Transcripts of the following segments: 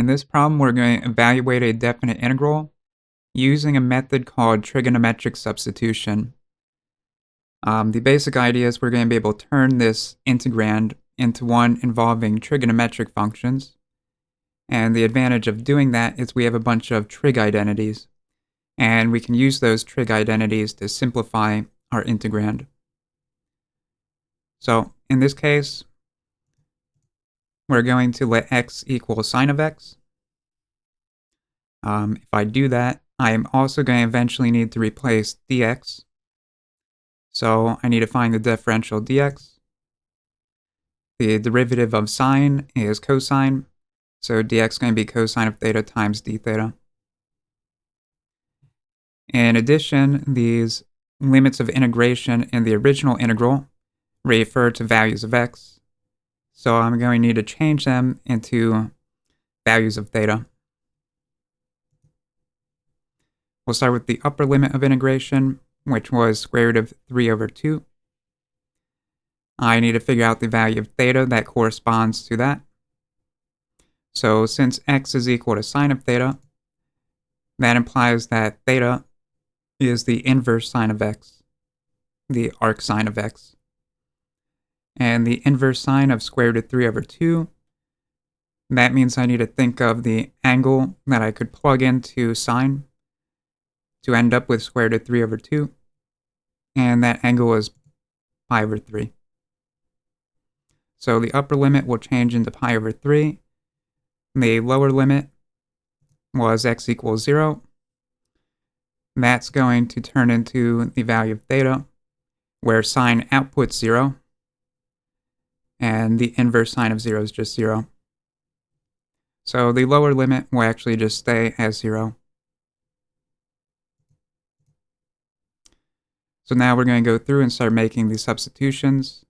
In this problem, we're going to evaluate a definite integral using a method called trigonometric substitution. The basic idea is we're going to be able to turn this integrand into one involving trigonometric functions. And the advantage of doing that is we have a bunch of trig identities. And we can use those trig identities to simplify our integrand. So in this case, we're going to let x equal sine of x. If I do that, I am also going to eventually need to replace dx. So I need to find the differential dx. The derivative of sine is cosine, so dx is going to be cosine of theta times d theta. In addition, these limits of integration in the original integral refer to values of x, so I'm going to need to change them into values of theta. We'll start with the upper limit of integration, which was square root of 3 over 2. I need to figure out the value of theta that corresponds to that. So since x is equal to sine of theta, that implies that theta is the inverse sine of x, the arc sine of x. And the inverse sine of square root of 3 over 2, that means I need to think of the angle that I could plug into sine to end up with square root of 3 over 2, and that angle is pi over 3. So the upper limit will change into pi over 3. The lower limit was x equals 0. That's going to turn into the value of theta, where sine outputs 0, and the inverse sine of 0 is just 0. So the lower limit will actually just stay as 0. So now we're going to go through and start making these substitutions.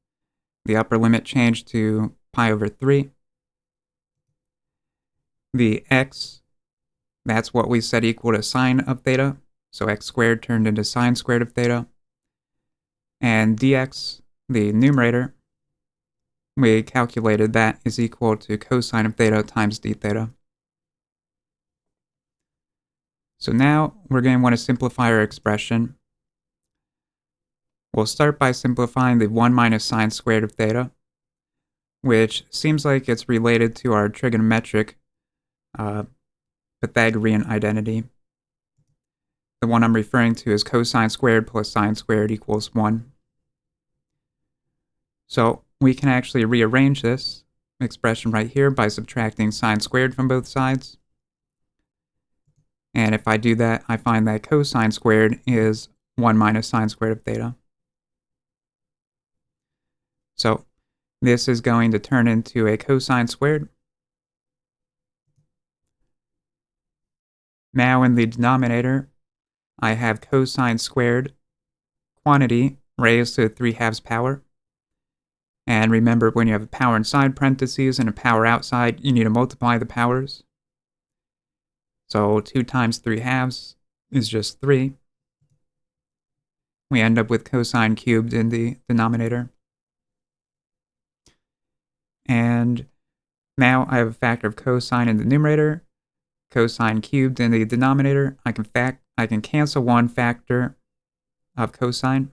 The upper limit changed to pi over 3. The x, that's what we set equal to sine of theta. So x squared turned into sine squared of theta. And dx, the numerator, we calculated that is equal to cosine of theta times d theta. So now we're going to want to simplify our expression. We'll start by simplifying the 1 minus sine squared of theta, which seems like it's related to our trigonometric Pythagorean identity. The one I'm referring to is cosine squared plus sine squared equals 1. So we can actually rearrange this expression right here by subtracting sine squared from both sides. And if I do that, I find that cosine squared is 1 minus sine squared of theta. So this is going to turn into a cosine squared. Now in the denominator, I have cosine squared quantity raised to 3/2 power. And remember, when you have a power inside parentheses and a power outside, you need to multiply the powers. So 2 times 3/2 is just 3. We end up with cosine cubed in the denominator. And now I have a factor of cosine in the numerator, cosine cubed in the denominator. I can cancel one factor of cosine.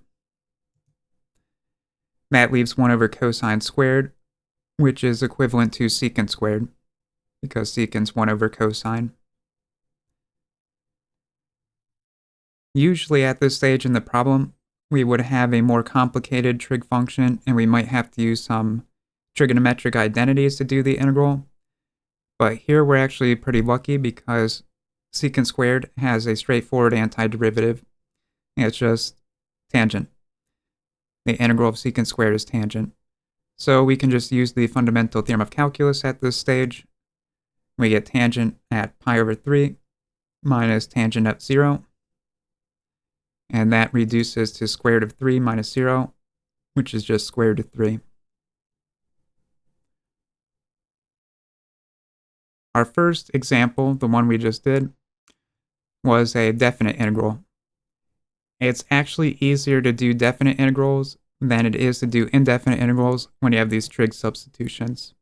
That leaves 1 over cosine squared, which is equivalent to secant squared, because secant's 1 over cosine. Usually at this stage in the problem, we would have a more complicated trig function, and we might have to use some trigonometric identities to do the integral. But here we're actually pretty lucky because secant squared has a straightforward antiderivative. It's just tangent. The integral of secant squared is tangent. So we can just use the fundamental theorem of calculus at this stage. We get tangent at pi over 3 minus tangent at 0. And that reduces to square root of 3 minus 0, which is just square root of 3. Our first example, the one we just did, was a definite integral. It's actually easier to do definite integrals than it is to do indefinite integrals when you have these trig substitutions.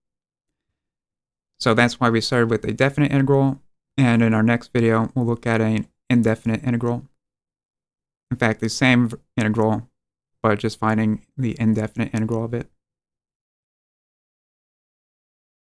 So that's why we started with a definite integral, and in our next video, we'll look at an indefinite integral. In fact, the same integral, but just finding the indefinite integral of it.